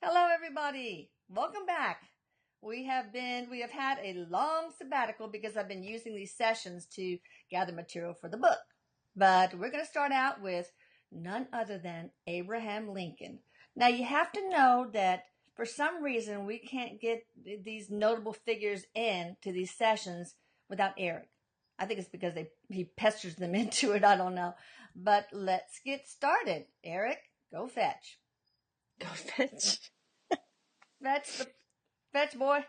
Hello, everybody. Welcome back. We have had a long sabbatical because I've been using these sessions to gather material for the book. But we're going to start out with none other than Abraham Lincoln. Now, you have to know that for some reason we can't get these notable figures into these sessions without Erik. I think it's because he pesters them into it. I don't know. But let's get started. Erik, go fetch. Go fetch. Fetch, boy.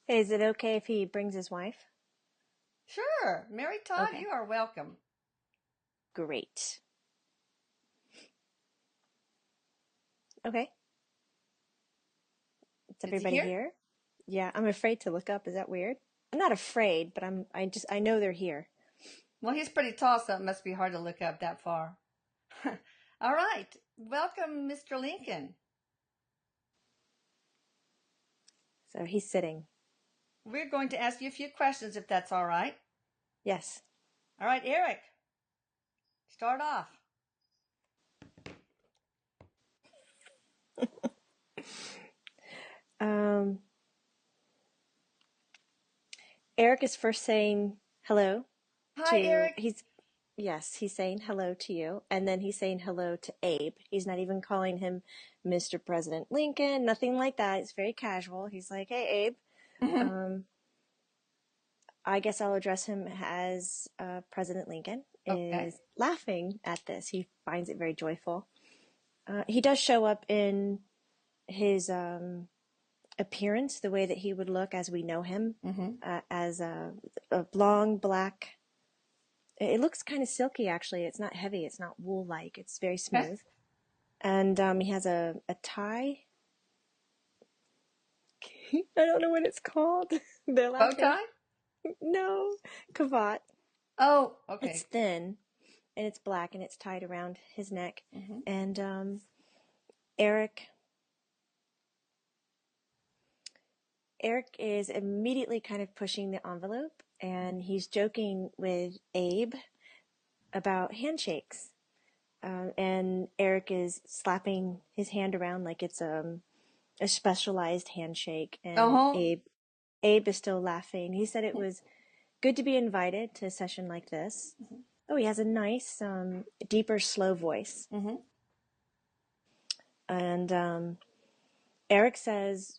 Hey, is it okay if he brings his wife? Sure. Mary Todd, Okay. You are welcome. Great. Okay. Is everybody here? Yeah, I'm afraid to look up. Is that weird? I'm not afraid, but I know they're here. Well, he's pretty tall, so it must be hard to look up that far. All right. Welcome, Mr. Lincoln. So he's sitting. We're going to ask you a few questions, if that's all right. Yes. All right, Erik. Start off. Erik is first saying hello. Hi, Erik. He's saying hello to you, and then he's saying hello to Abe. He's not even calling him Mr. President Lincoln, nothing like that. It's very casual. He's like, hey, Abe. I guess I'll address him as President Lincoln is laughing at this. He finds it very joyful. He does show up in his appearance, the way that he would look as we know him, as a long black. It looks kind of silky, actually. It's not heavy. It's not wool-like. It's very smooth. And he has a tie. I don't know what it's called. They're laughing. Bow tie? No, cravat. Oh, okay. It's thin, and it's black, and it's tied around his neck. And Erik is immediately kind of pushing the envelope, and he's joking with Abe about handshakes. And Erik is slapping his hand around like it's a specialized handshake, and Abe is still laughing. He said it was good to be invited to a session like this. Oh, he has a nice, deeper, slow voice. And Erik says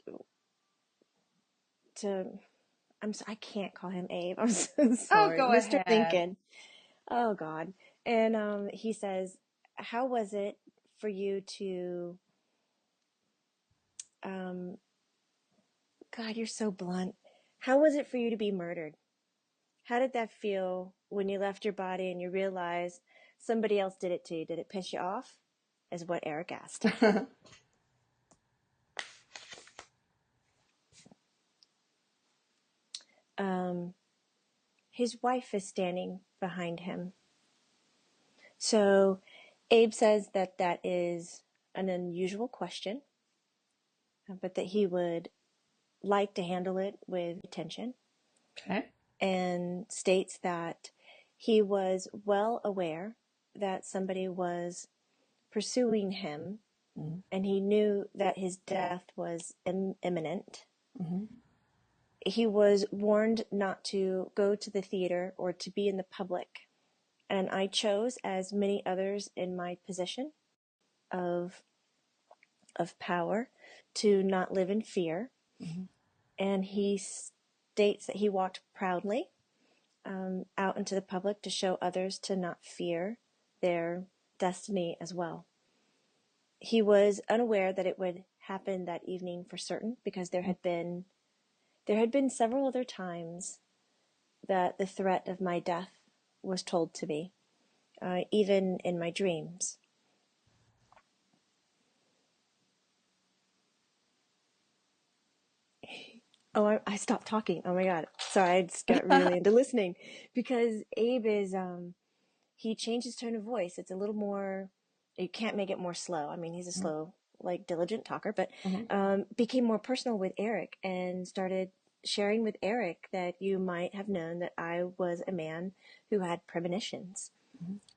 I can't call him Abe. I'm so sorry. Oh, go Mr. ahead. Lincoln. Oh, God. And he says, how was it for you to... God, you're so blunt. How was it for you to be murdered? How did that feel when you left your body and you realized somebody else did it to you? Did it piss you off? Is what Erik asked. His wife is standing behind him. So Abe says that is an unusual question, but that he would like to handle it with attention. Okay. And states that he was well aware that somebody was pursuing him, and he knew that his death was imminent. He was warned not to go to the theater or to be in the public. And I chose, as many others in my position of power, to not live in fear. And he states that he walked proudly out into the public to show others to not fear their destiny as well. He was unaware that it would happen that evening for certain, because there had been several other times that the threat of my death was told to me, even in my dreams. Oh, I stopped talking. Oh my God. Sorry, I just got really into listening, because Abe is, he changed his tone of voice. It's a little more, you can't make it more slow. I mean, he's a slow, diligent talker, but became more personal with Erik and started sharing with Erik that you might have known that I was a man who had premonitions.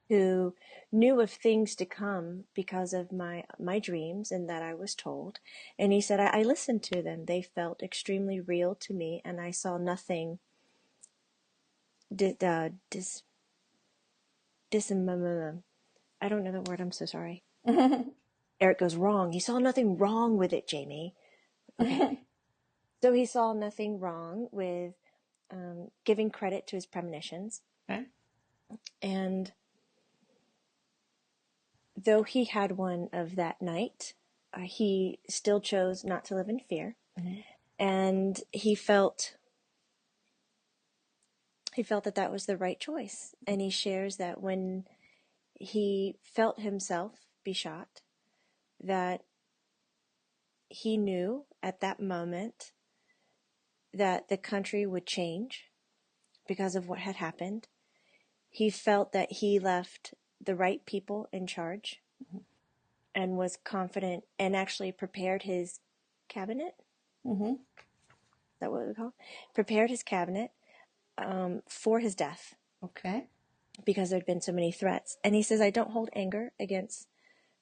who knew of things to come because of my dreams and that I was told. And he said, I listened to them. They felt extremely real to me, and I saw nothing I don't know the word. I'm so sorry. Erik goes, wrong. He saw nothing wrong with it, Jamie. Okay. So he saw nothing wrong with giving credit to his premonitions. Okay. And though he had one of that night, he still chose not to live in fear. And he felt that that was the right choice. And he shares that when he felt himself be shot, that he knew at that moment that the country would change because of what had happened. He felt that he left the right people in charge and was confident and actually prepared his cabinet. Is that what we call it? Prepared his cabinet for his death. Okay. Because there'd been so many threats. And he says, I don't hold anger against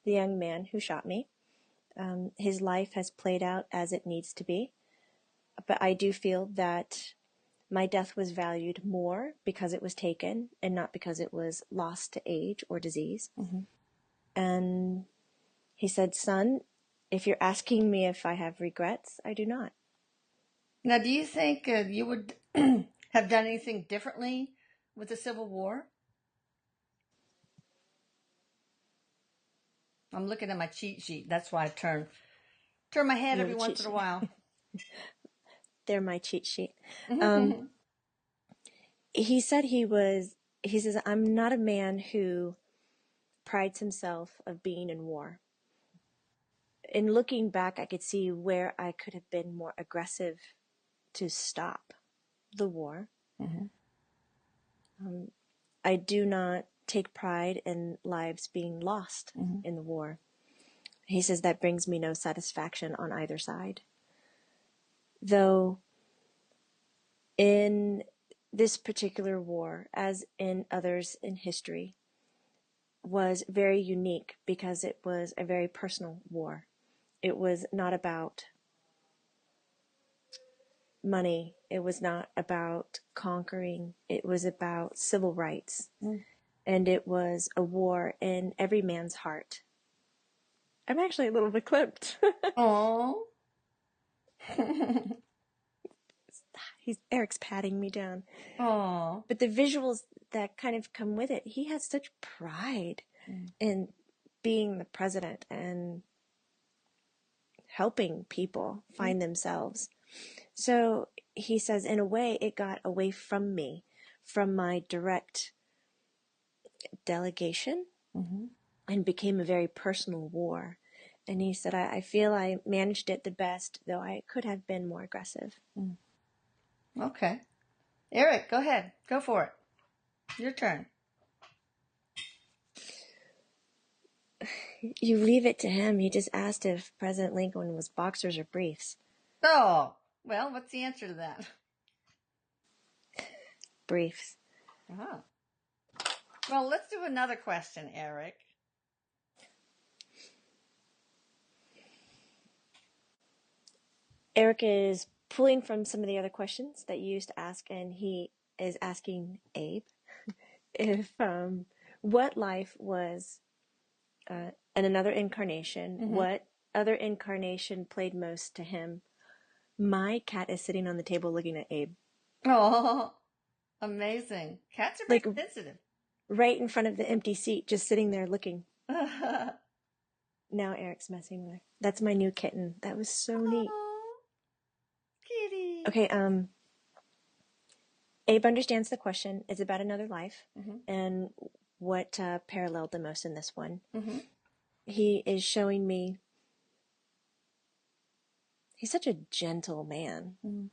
the young man who shot me. His life has played out as it needs to be. But I do feel that my death was valued more because it was taken and not because it was lost to age or disease. And he said, son, if you're asking me if I have regrets, I do not. Now, do you think you would have done anything differently with the Civil War? I'm looking at my cheat sheet. That's why I turn my head every once in a while. They're my cheat sheet. He said he says, I'm not a man who prides himself of being in war. In looking back, I could see where I could have been more aggressive to stop the war. I do not take pride in lives being lost in the war. He says that brings me no satisfaction on either side. Though in this particular war, as in others in history, was very unique because it was a very personal war. It was not about money. It was not about conquering. It was about civil rights. And it was a war in every man's heart. I'm actually a little bit clipped. Oh. Erik's patting me down. Oh. But the visuals that kind of come with it, he has such pride in being the president and helping people find themselves. So he says, in a way, it got away from me, from my direct delegation, and became a very personal war. And he said, I feel I managed it the best, though I could have been more aggressive. Okay. Erik, go ahead. Go for it. Your turn. You leave it to him. He just asked if President Lincoln was boxers or briefs. Oh, well, what's the answer to that? Briefs. Oh. Well, let's do another question, Erik. Erik is pulling from some of the other questions that you used to ask, and he is asking Abe if what life was in another incarnation, what other incarnation played most to him. My cat is sitting on the table looking at Abe. Oh, amazing. Cats are very sensitive. Right in front of the empty seat, just sitting there looking. Now Erik's messing with her. That's my new kitten. That was so neat. Kitty. Okay, Abe understands the question. It's about another life and what paralleled the most in this one. He is showing me he's such a gentle man.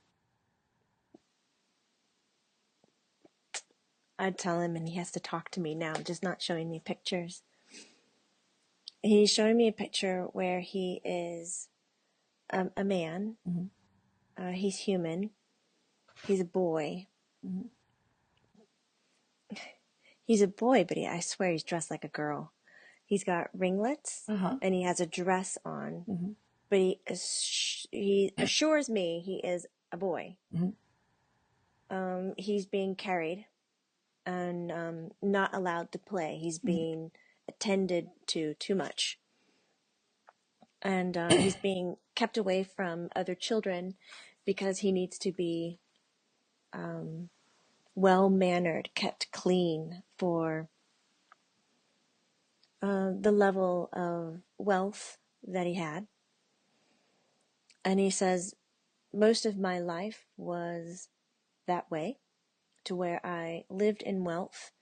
I'd tell him and he has to talk to me now, just not showing me pictures. He's showing me a picture where he is a man. He's human. He's a boy. He's a boy, but I swear he's dressed like a girl. He's got ringlets, Uh-huh. and he has a dress on, Mm-hmm. but he assures me he is a boy. Mm-hmm. He's being carried and not allowed to play. He's being attended to too much. And he's being kept away from other children because he needs to be well-mannered, kept clean for the level of wealth that he had. And he says, most of my life was that way, to where I lived in wealth.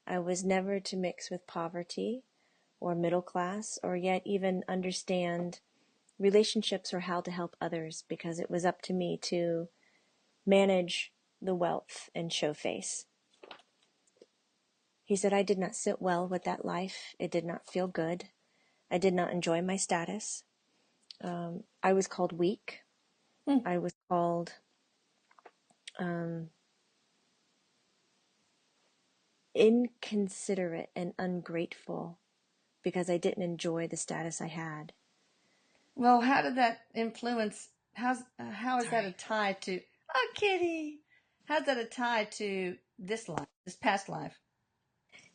I was never to mix with poverty or middle class, or yet even understand relationships or how to help others, because it was up to me to manage the wealth and show face. He said, I did not sit well with that life. It did not feel good. I did not enjoy my status. I was called weak. I was called inconsiderate and ungrateful because I didn't enjoy the status I had. Well, how did that influence? How is that a tie to? Oh, Kitty, how's that a tie to this life, this past life?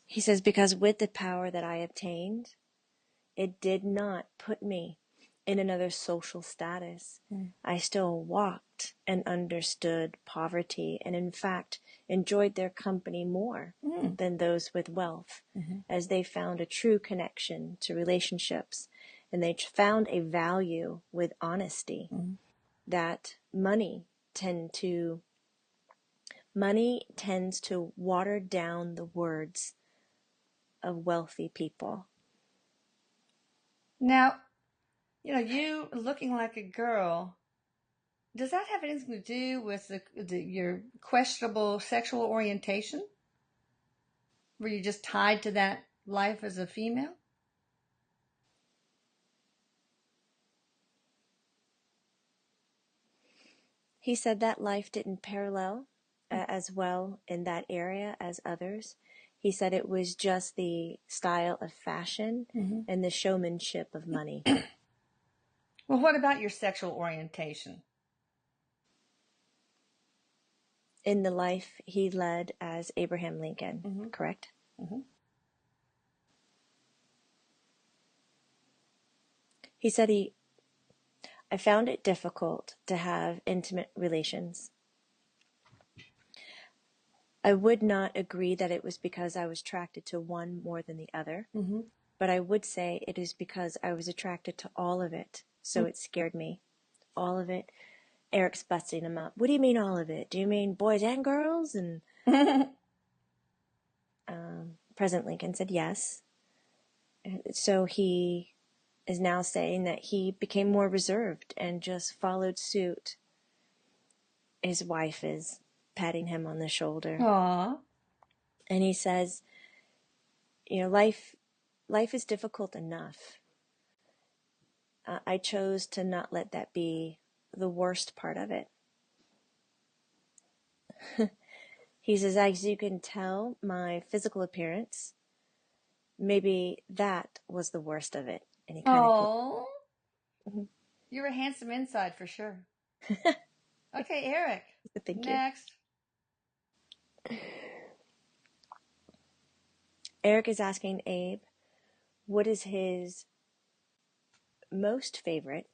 He says, because with the power that I obtained, it did not put me in another social status. I still walked and understood poverty, and in fact enjoyed their company more than those with wealth, as they found a true connection to relationships, and they found a value with honesty that money tends to water down the words of wealthy people. Now, you looking like a girl. Does that have anything to do with your questionable sexual orientation? Were you just tied to that life as a female? He said that life didn't parallel as well in that area as others. He said it was just the style of fashion and the showmanship of money. Well, what about your sexual orientation? In the life he led as Abraham Lincoln, correct? He said I found it difficult to have intimate relations. I would not agree that it was because I was attracted to one more than the other, but I would say it is because I was attracted to all of it, so it scared me. All of it. Eric's busting him up. What do you mean all of it? Do you mean boys and girls? And President Lincoln said yes. So he is now saying that he became more reserved and just followed suit. His wife is patting him on the shoulder. Aww. And he says, life is difficult enough. I chose to not let that be the worst part of it. He says, as you can tell, my physical appearance, maybe that was the worst of it. And he kind of Oh, you're a handsome inside for sure. Okay, Eric. Thank Next. you. Eric is asking Abe, what is his most favorite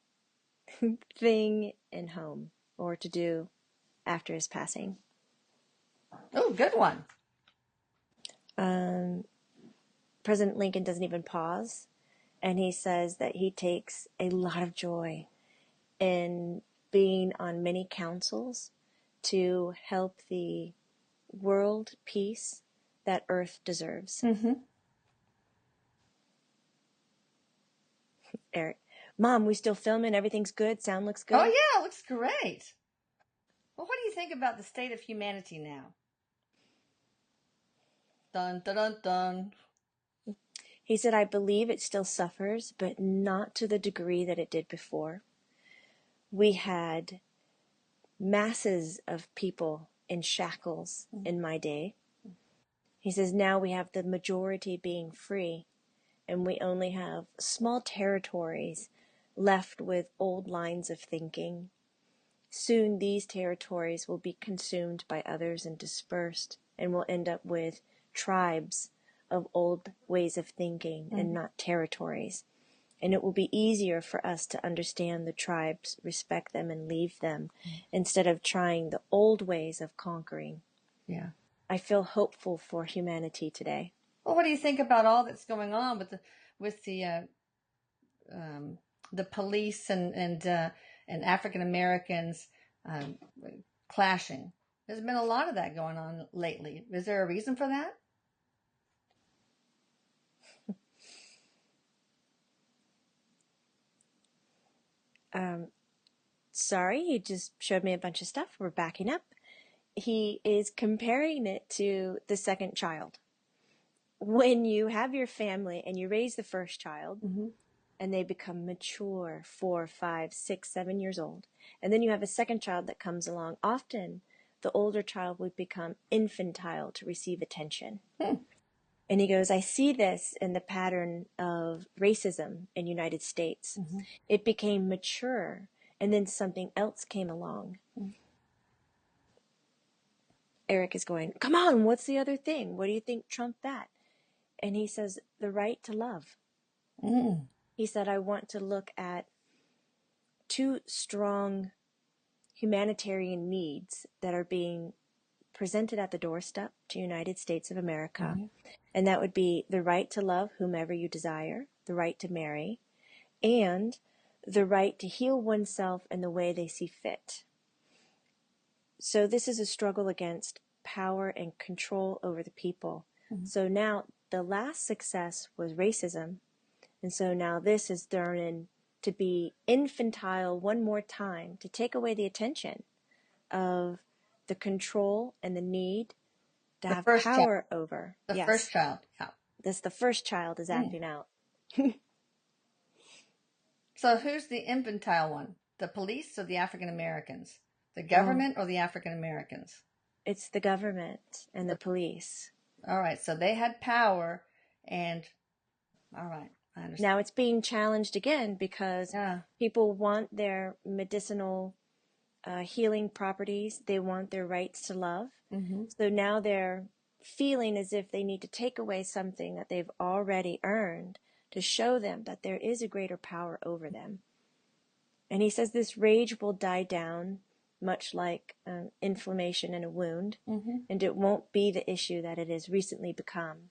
thing in home or to do after his passing? Oh, good one. President Lincoln doesn't even pause, and he says that he takes a lot of joy in being on many councils to help the world peace that Earth deserves. Eric, Mom, we still filming? Everything's good? Sound looks good? Oh, yeah, it looks great. Well, what do you think about the state of humanity now? Dun, dun, dun, dun. He said, I believe it still suffers, but not to the degree that it did before. We had masses of people in shackles in my day. He says, now we have the majority being free, and we only have small territories left with old lines of thinking. Soon these territories will be consumed by others and dispersed, and we'll end up with tribes of old ways of thinking and not territories. And it will be easier for us to understand the tribes, respect them, and leave them instead of trying the old ways of conquering. Yeah. I feel hopeful for humanity today. Well, what do you think about all that's going on with the police and African Americans clashing? There's been a lot of that going on lately. Is there a reason for that? Sorry, he just showed me a bunch of stuff. We're backing up. He is comparing it to the second child. When you have your family and you raise the first child, and they become mature, 4, 5, 6, 7 years old, and then you have a second child that comes along, often the older child would become infantile to receive attention. And he goes, I see this in the pattern of racism in the United States. It became mature, and then something else came along. Erik is going, come on, what's the other thing? What do you think trumped that? And he says, the right to love. He said, I want to look at 2 strong humanitarian needs that are being presented at the doorstep to United States of America. And that would be the right to love whomever you desire, the right to marry, and the right to heal oneself in the way they see fit. So this is a struggle against power and control over the people. So now the last success was racism. And so now this is thrown in to be infantile one more time, to take away the attention of the control and the need to have power over. The first child, yeah. The first child is acting out. So who's the infantile one? The police or the African Americans? The government or the African Americans? It's the government and the police. All right, so they had power, and all right, I understand. Now it's being challenged again because people want their medicinal healing properties. They want their rights to love. So now they're feeling as if they need to take away something that they've already earned to show them that there is a greater power over them. And he says this rage will die down, much like inflammation in a wound, and it won't be the issue that it has recently become.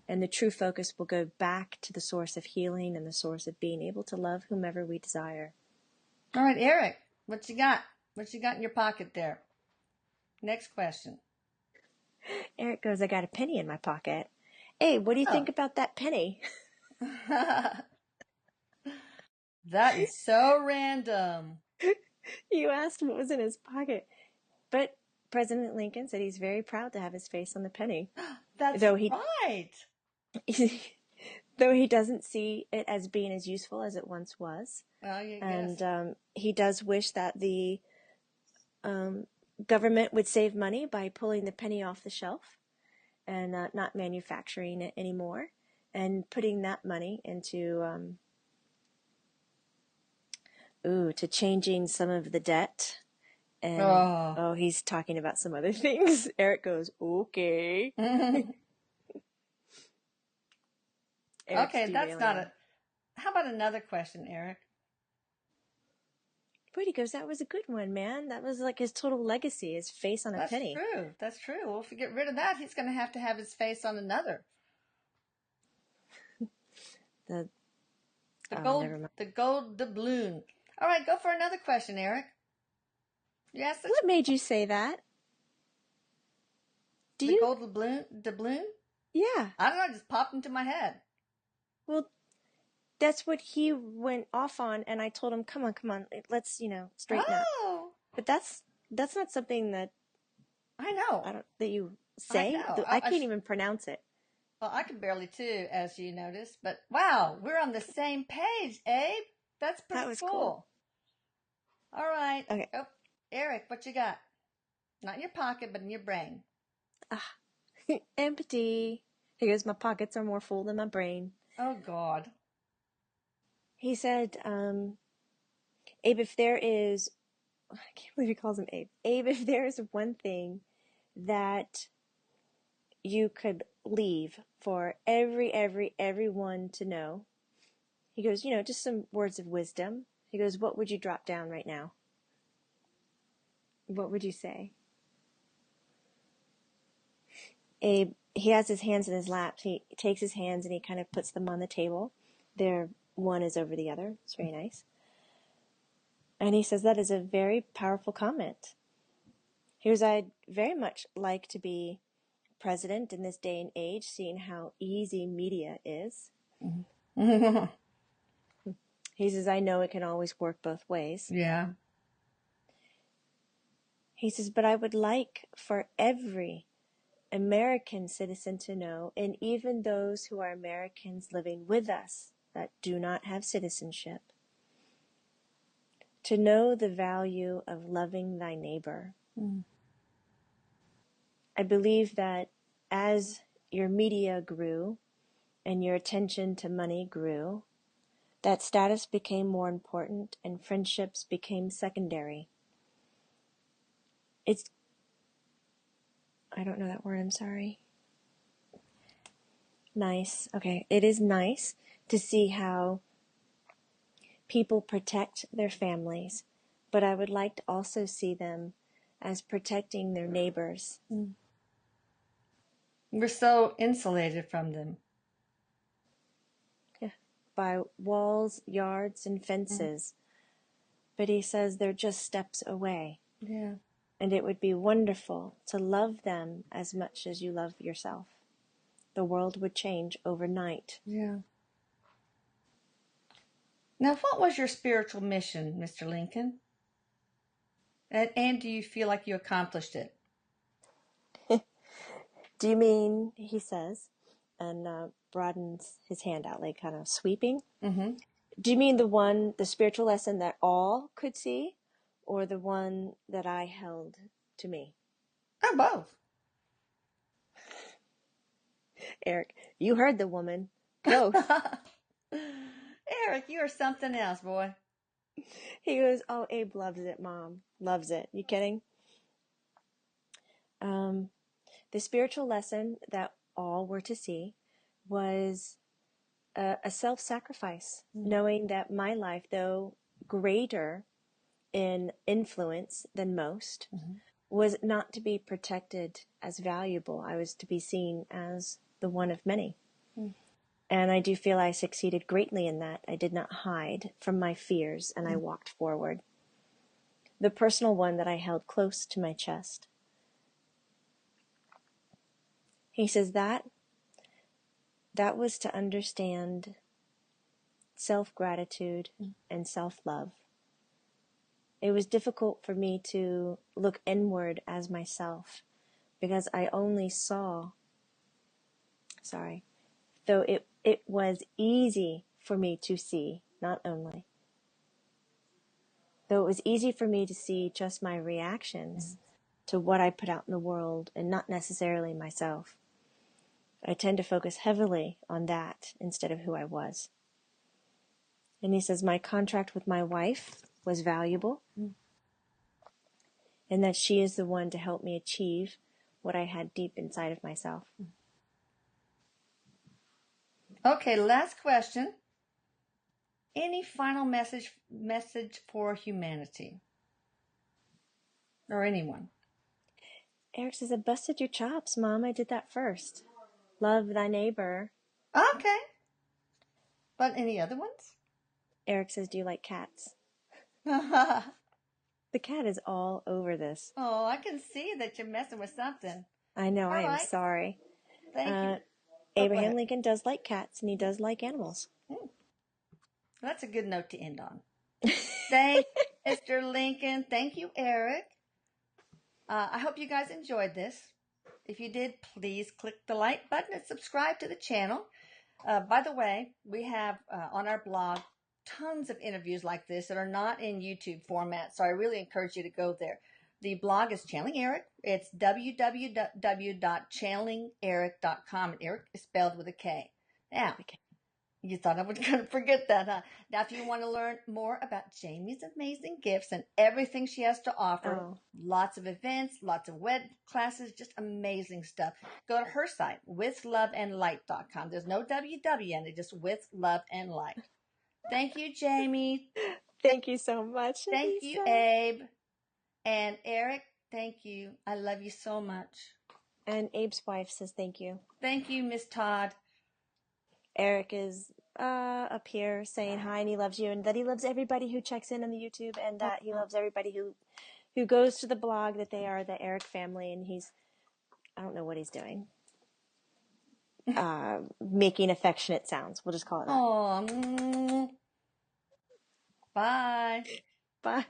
And the true focus will go back to the source of healing and the source of being able to love whomever we desire. All right, Erik, what you got? What you got in your pocket there? Next question. Erik goes, I got a penny in my pocket. Hey, what do you think about that penny? That is so random. You asked what was in his pocket. But President Lincoln said he's very proud to have his face on the penny. That's right. Though he doesn't see it as being as useful as it once was. Well, you and guess. He does wish that the government would save money by pulling the penny off the shelf and not manufacturing it anymore and putting that money into to changing some of the debt. And he's talking about some other things. Erik goes, okay. Okay, that's not it. How about another question, Erik? But he goes, that was a good one, man. That was like his total legacy, his face on a penny. That's true. That's true. Well, if we get rid of that, he's going to have his face on another. The gold doubloon. All right, go for another question, Erik. Yes. What made you say that? Gold doubloon? Yeah. I don't know. It just popped into my head. Well, that's what he went off on, and I told him, come on, let's, straighten up. But that's not something that I know. That you say. I can't even pronounce it. Well, I can barely too, as you noticed. But wow, we're on the same page, Abe. That's pretty cool. All right. Okay. Oh, Erik, what you got? Not in your pocket, but in your brain. Empty. He goes, my pockets are more full than my brain. Oh, God. He said, Abe, if there is, I can't believe he calls him Abe. Abe, if there is one thing that you could leave for everyone to know, he goes, just some words of wisdom. He goes, what would you drop down right now? What would you say? Abe, he has his hands in his lap. He takes his hands and he kind of puts them on the table. One is over the other. It's very nice. And he says that is a very powerful comment. He goes, I'd very much like to be president in this day and age, seeing how easy media is. He says, I know it can always work both ways. Yeah. He says, but I would like for every American citizen to know, and even those who are Americans living with us that do not have citizenship, to know the value of loving thy neighbor. I believe that as your media grew and your attention to money grew, that status became more important and friendships became secondary. I don't know that word, I'm sorry. Nice. Okay. It is nice to see how people protect their families, but I would like to also see them as protecting their neighbors. We're so insulated from them. Yeah. By walls, yards, and fences. But he says they're just steps away. Yeah. And it would be wonderful to love them as much as you love yourself. The world would change overnight. Yeah. Now, what was your spiritual mission, Mr. Lincoln? And do you feel like you accomplished it? Do you mean, he says, and broadens his hand out, like kind of sweeping? Mm-hmm. Do you mean the spiritual lesson that all could see, or the one that I held to me? Oh, both. Eric, you heard the woman. Both. Erik, you are something else, boy. He goes, oh, Abe loves it, Mom. Loves it. You kidding? The spiritual lesson that all were to see was a self-sacrifice, knowing that my life, though greater in influence than most, was not to be protected as valuable. I was to be seen as the one of many. And I do feel I succeeded greatly in that. I did not hide from my fears, and I walked forward. The personal one that I held close to my chest. He says that was to understand self-gratitude and self-love. It was difficult for me to look inward as myself because I only saw, though it was easy for me to see, not only, though it was easy for me to see just my reactions to what I put out in the world and not necessarily myself. I tend to focus heavily on that instead of who I was. And he says my contract with my wife was valuable and that she is the one to help me achieve what I had deep inside of myself. Okay, last question. Any final message for humanity? Or anyone? Eric says, I busted your chops, Mom. I did that first. Love thy neighbor. Okay. But any other ones? Eric says, do you like cats? Oh, The cat is all over this. I can see that you're messing with something. I know, All I am right. sorry. Thank you. Abraham Lincoln does like cats, and he does like animals. That's a good note to end on. Thank you, Mr. Lincoln. Thank you, Erik. I hope you guys enjoyed this. If you did, please click the like button and subscribe to the channel. By the way, we have on our blog tons of interviews like this that are not in YouTube format, so I really encourage you to go there. The blog is Channeling Erik. It's www.channelingeric.com. And Erik is spelled with a K. Now, you thought I was going to forget that, huh? Now, if you want to learn more about Jamie's amazing gifts and everything she has to offer, lots of events, lots of web classes, just amazing stuff, go to her site, withloveandlight.com. There's no WW in it, just with love and light. Thank you, Jamie. Thank you so much. Thank you, Abe. And Erik, thank you. I love you so much. And Abe's wife says thank you. Thank you, Miss Todd. Erik is up here saying hi and he loves you and that he loves everybody who checks in on the YouTube and that he loves everybody who goes to the blog, that they are the Erik family, and I don't know what he's doing. Making affectionate sounds. We'll just call it that. Oh, bye. Bye.